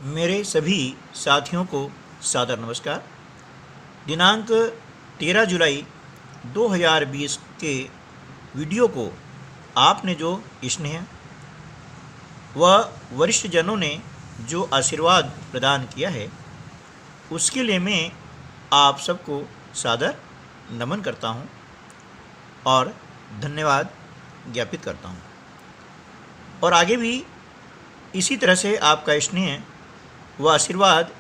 मेरे सभी साथियों को सादर नमस्कार। दिनांक 13 जुलाई 2020 के वीडियो को आपने जो स्नेह व वरिष्ठ जनों ने जो आशीर्वाद प्रदान किया है, उसके लिए मैं आप सबको सादर नमन करता हूं और धन्यवाद ज्ञापित करता हूं। और आगे भी इसी तरह से आपका स्नेह व आशीर्वाद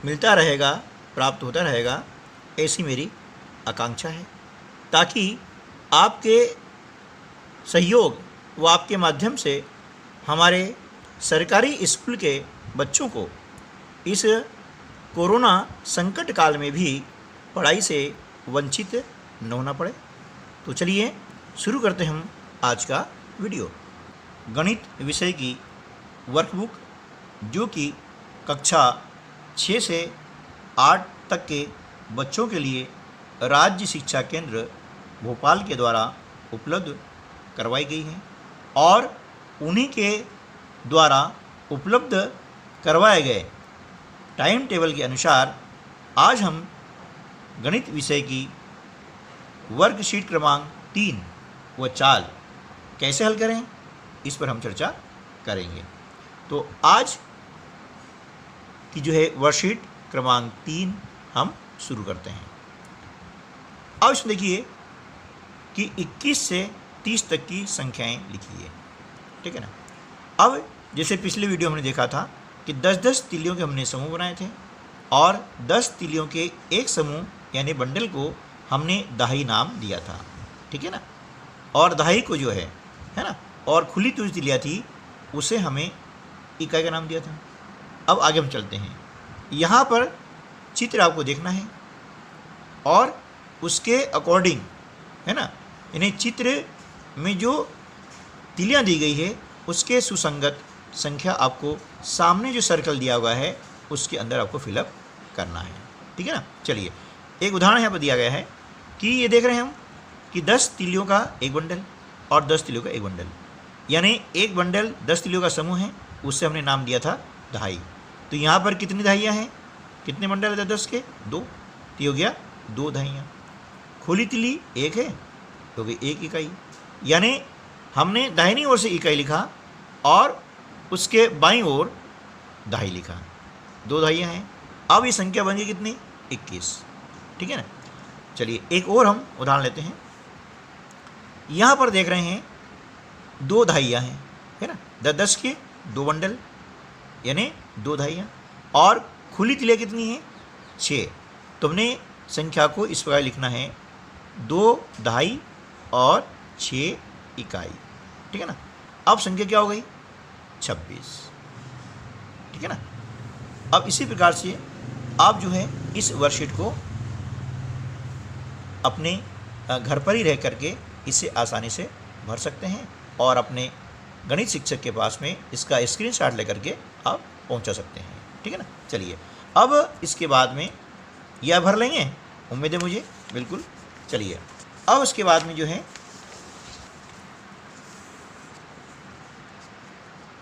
मिलता रहेगा, प्राप्त होता रहेगा, ऐसी मेरी आकांक्षा है, ताकि आपके सहयोग व आपके माध्यम से हमारे सरकारी स्कूल के बच्चों को इस कोरोना संकट काल में भी पढ़ाई से वंचित न होना पड़े। तो चलिए शुरू करते हैं हम आज का वीडियो। गणित विषय की वर्कबुक, जो कि कक्षा 6 से 8 तक के बच्चों के लिए राज्य शिक्षा केंद्र भोपाल के द्वारा उपलब्ध करवाई गई है, और उन्हीं के द्वारा उपलब्ध करवाए गए टाइम टेबल के अनुसार आज हम गणित विषय की वर्कशीट क्रमांक 3 व 4 कैसे हल करें, इस पर हम चर्चा करेंगे। तो आज की जो है वर्कशीट क्रमांक 3 हम शुरू करते हैं। अब इसमें देखिए कि 21 से 30 तक की संख्याएं लिखी है, ठीक है ना। अब जैसे पिछले वीडियो हमने देखा था कि 10-10 तीलियों के हमने समूह बनाए थे, और 10 तीलियों के एक समूह यानी बंडल को हमने दहाई नाम दिया था, ठीक है ना। और दहाई को जो है ना, और खुली तुझ तिलियाँ थी, उसे हमें इकाई का नाम दिया था। अब आगे हम चलते हैं। यहाँ पर चित्र आपको देखना है और उसके अकॉर्डिंग, है ना, यानी चित्र में जो तिलियाँ दी गई है उसके सुसंगत संख्या आपको सामने जो सर्कल दिया हुआ है उसके अंदर आपको फिलअप करना है, ठीक है ना। चलिए एक उदाहरण यहाँ पर दिया गया है कि ये देख रहे हैं हम कि 10 तिलियों का एक बंडल और 10 तिलियों का एक बंडल, यानी एक बंडल 10 तिलियों का समूह है, उससे हमने नाम दिया था दहाई। तो यहाँ पर कितनी दहाइयाँ हैं, कितने बंडल है 10 के? 2, तो हो गया 2 दहाइयाँ। खुली तिली एक है तो गई 1 इकाई, यानी हमने दाहिनी ओर से इकाई लिखा और उसके बाईं ओर दहाई लिखा, 2 दहाइयाँ हैं। अब ये संख्या बन गई कितनी? 21, ठीक है ना। चलिए एक और हम उदाहरण लेते हैं। यहाँ पर देख रहे हैं 2 दहाइयाँ हैं, है ना, 10 के 2 बंडल यानी 2 दहाइयाँ, और खुली तिलियाँ कितनी हैं? 6। तो हमने संख्या को इस प्रकार लिखना है 2 दहाई और 6 इकाई, ठीक है ना। अब संख्या क्या हो गई? 26, ठीक है ना। अब इसी प्रकार से आप जो है इस वर्कशीट को अपने घर पर ही रह करके इसे आसानी से भर सकते हैं और अपने गणित शिक्षक के पास में इसका स्क्रीनशॉट लेकर के आप पहुंचा सकते हैं, ठीक है ना। चलिए अब इसके बाद में यह भर लेंगे, उम्मीद है मुझे, बिल्कुल। चलिए अब उसके बाद में जो है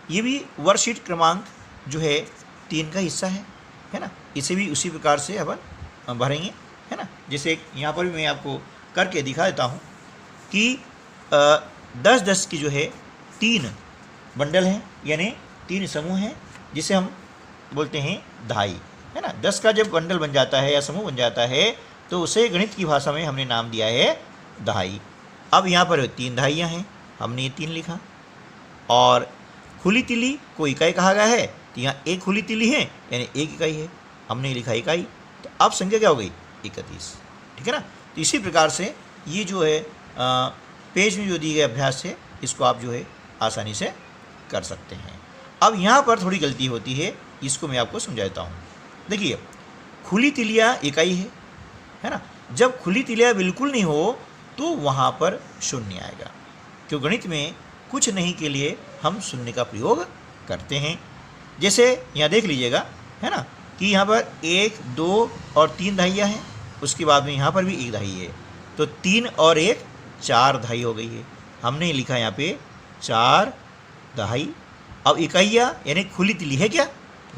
ये भी वर्कशीट क्रमांक जो है 3 का हिस्सा है ना। इसे भी उसी प्रकार से अपन भरेंगे, है ना। जैसे यहाँ पर भी मैं आपको करके दिखा देता हूँ कि 10-10 की जो है 3 बंडल हैं, यानी 3 समूह हैं, जिसे हम बोलते हैं दहाई, है ना। 10 का जब बंडल बन जाता है या समूह बन जाता है तो उसे गणित की भाषा में हमने नाम दिया है दहाई। अब यहाँ पर 3 दहाइयाँ हैं, हमने ये 3 लिखा, और खुली तिली को इकाई कहा गया है, तो यहाँ एक खुली तिली है यानी 1 इकाई है, हमने लिखा इकाई। तो अब संख्या क्या हो गई? 31, ठीक है ना। तो इसी प्रकार से ये जो है पेज में जो दिए गए अभ्यास है, इसको आप जो है आसानी से कर सकते हैं। अब यहाँ पर थोड़ी गलती होती है, इसको मैं आपको समझाता हूँ। देखिए खुली तिलियाँ इकाई है ना। जब खुली तिलियाँ बिल्कुल नहीं हो तो वहाँ पर शून्य आएगा, क्यों गणित में कुछ नहीं के लिए हम शून्य का प्रयोग करते हैं। जैसे यहाँ देख लीजिएगा, है ना, कि यहाँ पर 1, 2 और 3 दहाइयाँ हैं, उसके बाद में यहाँ पर भी 1 दहाई है, तो 3 और 1 4 दहाई हो गई है। हमने लिखा यहाँ पे 4 दहाई। अब इकाइयाँ यानी खुली तिली है क्या?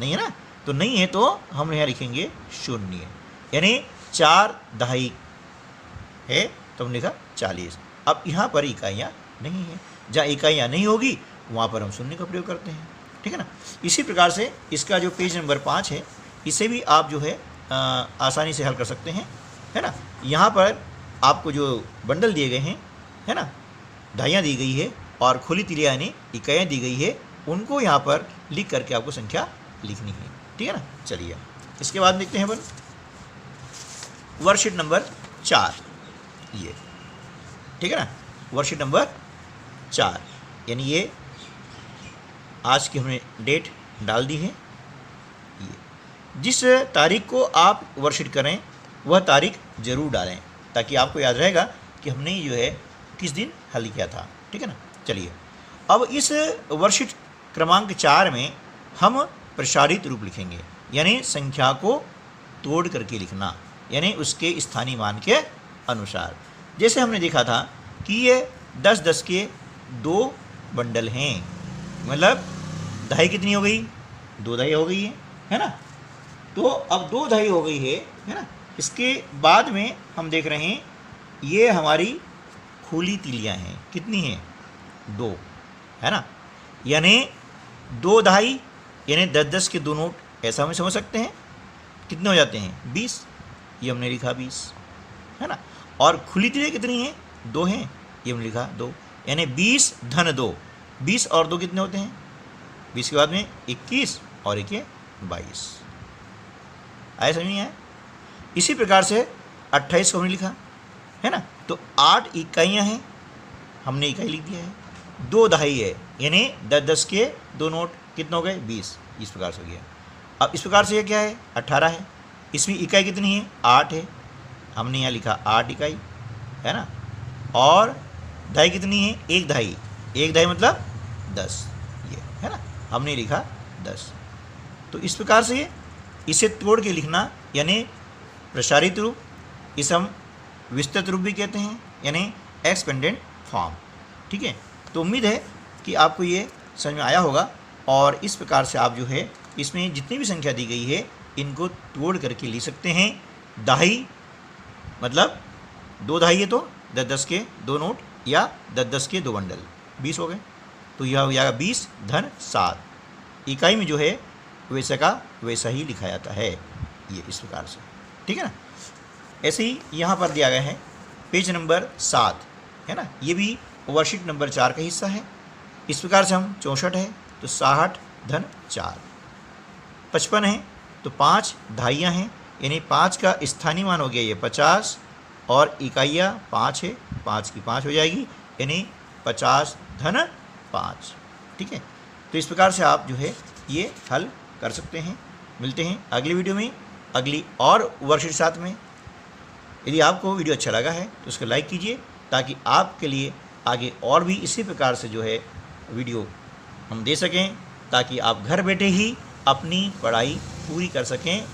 नहीं है ना, तो नहीं है तो हम यहाँ लिखेंगे 0, यानी 4 दहाई है तो हमने लिखा 40। अब यहाँ पर इकाइयाँ नहीं है, जहाँ इकाइयाँ नहीं होगी वहाँ पर हम 0 का प्रयोग करते हैं, ठीक है ना। इसी प्रकार से इसका जो पेज नंबर 5 है इसे भी आप जो है आसानी से हल कर सकते हैं, है ना। यहाँ पर आपको जो बंडल दिए गए हैं, है ना, दहाइयाँ दी गई है और खुली तिलियाँ यानी इकाइयाँ दी गई है, उनको यहाँ पर लिख करके आपको संख्या लिखनी है, ठीक है ना। चलिए इसके बाद देखते हैं अपन वर्कशीट नंबर 4, ये ठीक है ना, वर्कशीट नंबर 4 यानी ये आज की हमने डेट डाल दी है। ये जिस तारीख को आप वर्कशीट करें वह तारीख जरूर डालें ताकि आपको याद रहेगा कि हमने जो है किस दिन हल किया था, ठीक है ना। चलिए अब इस वर्कशीट क्रमांक 4 में हम प्रसारित रूप लिखेंगे, यानी संख्या को तोड़ करके लिखना, यानी उसके स्थानीय मान के अनुसार। जैसे हमने देखा था कि ये 10-10 के 2 बंडल हैं, मतलब दहाई कितनी हो गई, 2 दहाई हो गई है ना। तो अब 2 दहाई हो गई है ना। इसके बाद में हम देख रहे हैं ये हमारी खुली तिलियाँ हैं, कितनी हैं, 2, है ना। यानी 2 दहाई यानी 10-10 के 2 नोट, ऐसा हम समझ सकते हैं। कितने हो जाते हैं, 20, ये हमने लिखा 20, है ना। और खुली तिलियाँ कितनी हैं, 2 हैं, ये हमने लिखा 2, यानी 20 धन 2, 20 और 2 कितने होते हैं, 20 के बाद में 21 और 1 22। आया समझ में आया। इसी प्रकार से 28 को हमने लिखा, है ना। तो 8 इकाइयाँ हैं, हमने इकाई लिख दिया है। 2 दहाई है यानी 10-10 के 2 नोट, कितने हो गए, 20, इस प्रकार से हो गया। अब इस प्रकार से ये क्या है, 18 है, इसमें इकाई कितनी है, 8 है, हमने यहाँ लिखा 8 इकाई, है ना। और दहाई कितनी है, 1 दहाई, 1 दहाई मतलब 10, ये है ना, हमने लिखा 10। तो इस प्रकार से इसे तोड़ के लिखना यानी प्रसारित रूप, इसे हम विस्तृत रूप भी कहते हैं, यानी एक्सपेंडेड फॉर्म, ठीक है। तो उम्मीद है कि आपको ये समझ में आया होगा और इस प्रकार से आप जो है इसमें जितनी भी संख्या दी गई है इनको तोड़ करके लिख सकते हैं। दहाई मतलब 2 दहाई है तो 10-10 के 2 नोट या 10-10 के 2 बंडल, 20 हो गए, तो यह हो जाएगा 20 धन 7। इकाई में जो है वैसा का वैसा ही लिखा जाता है, ये इस प्रकार से, ठीक है ना। ऐसे ही यहाँ पर दिया गया है पेज नंबर 7, है ना, ये भी वर्कशीट नंबर 4 का हिस्सा है। इस प्रकार से हम 64 है तो 60 धन 4, 55 है तो 5 दहाइयाँ हैं, यानी 5 का स्थानीय मान हो गया ये 50 और इकाइयाँ 5 है, 5 की 5 हो जाएगी, यानी 50 धन 5, ठीक है। तो इस प्रकार से आप जो है ये हल कर सकते हैं। मिलते हैं अगली वीडियो में अगली और वर्कशीट साथ में। यदि आपको वीडियो अच्छा लगा है तो उसको लाइक कीजिए ताकि आपके लिए आगे और भी इसी प्रकार से जो है वीडियो हम दे सकें, ताकि आप घर बैठे ही अपनी पढ़ाई पूरी कर सकें